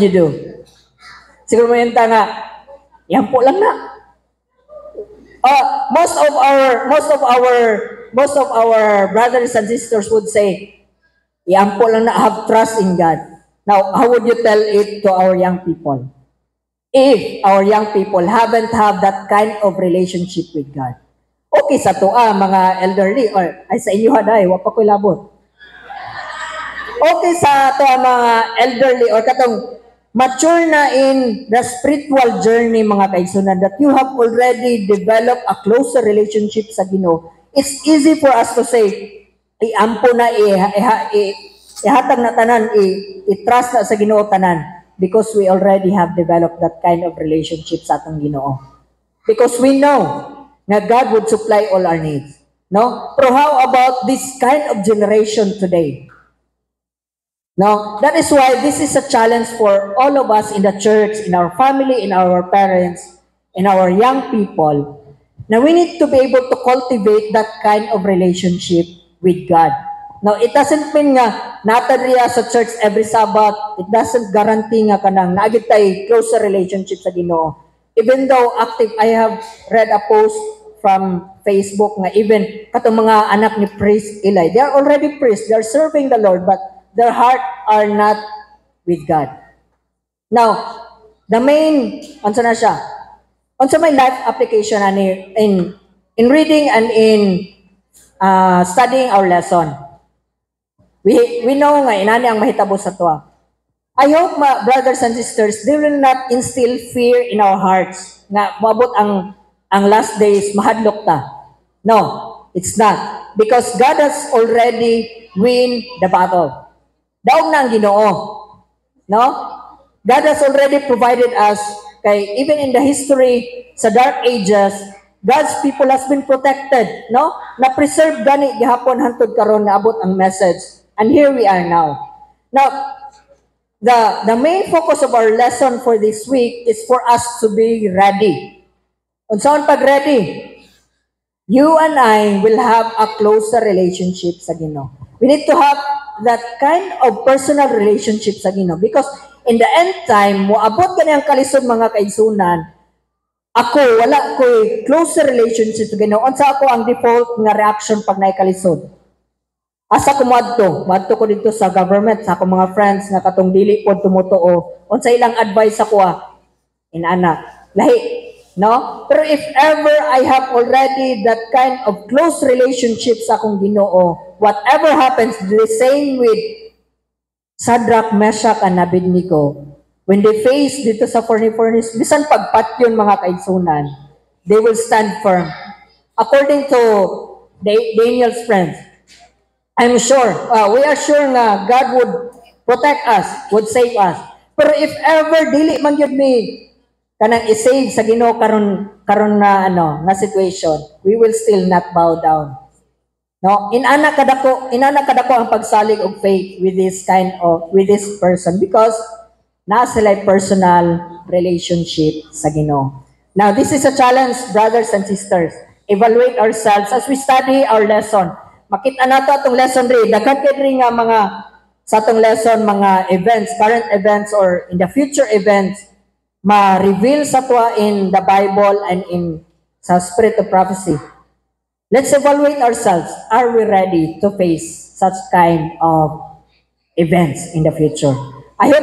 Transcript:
would you do? Siguro mo yung nga, yan po lang na. Most of our brothers and sisters would say, yan po lang na, have trust in God. Now, how would you tell it to our young people? If our young people haven't have that kind of relationship with God. Okay sa to mga elderly, or ay sa inyo haday, wapa ko'y labot. Okay sa to mga elderly, or katong mature na in the spiritual journey, mga kaigsunan, that you have already developed a closer relationship sa Ginoo. It's easy for us to say, iampo na, ihatag na tanan, i-trust na sa Ginoo tanan, because we already have developed that kind of relationship sa atong Ginoo. Because we know na God would supply all our needs. No? Pero how about this kind of generation today? No, that is why this is a challenge for all of us in the church, in our family, in our parents, in our young people. Now, we need to be able to cultivate that kind of relationship with God. Now, it doesn't mean nga natadriya sa church every Sabbath. It doesn't guarantee nga kanang naagit tayo closer relationship sa Ginoo. Even though active, I have read a post from Facebook nga even katong mga anak ni Priest Eli, they are already priests, they are serving the Lord, but their heart are not with God. Now, the main, unsa na siya? Unsa may life application ani in reading and in studying our lesson. We know nga inani ang mahitabo sa tuwa. I hope, brothers and sisters, they will not instill fear in our hearts nga moabot ang last days mahadlok ta. No, it's not. Because God has already win the battle. Daog na ang Ginoo. No? God has already provided us, kay even in the history sa dark ages, God's people has been protected, no? Na-preserve gani gihapon hantod karon nga abot ang message. And here we are now. Now, the main focus of our lesson for this week is for us to be ready. Unsaon pag ready? You and I will have a closer relationship sa Ginoo. We need to have that kind of personal relationship sa Ginoo, because in the end time, moabot ka niyang kalisod mga kaigsunan, ako, wala ko'y closer relationship sa Ginoo. Unsa ako ang default nga reaction pag naikalisod? Asa ko madto ko dito sa government, sa akong mga friends nga katong dili pod tumutuo, unsa ilang advice ako inana, lahi. No? Pero if ever I have already that kind of close relationship sa akong Ginoo, whatever happens, the same with Shadrach, Meshach, and Abednego, when they face dito sa furnace, bisan pagpatyon mga kaigsunan, they will stand firm. According to Daniel's friends, I'm sure, we are sure nga God would protect us, would save us. Pero if ever dili man gyud mi kanang i-save sa Ginoo karon na na situation, we will still not bow down. No, inana kadako ang pagsalig og faith with this person, because na sila personal relationship sa Ginoo. Now, this is a challenge, brothers and sisters. Evaluate ourselves as we study our lesson. Makita nato atong lesson rin, daghan kay nga mga sa atong lesson, mga events, current events, or in the future events, ma-reveal sa tuwa in the Bible and in sa spirit of prophecy. Let's evaluate ourselves. Are we ready to face such kind of events in the future? I hope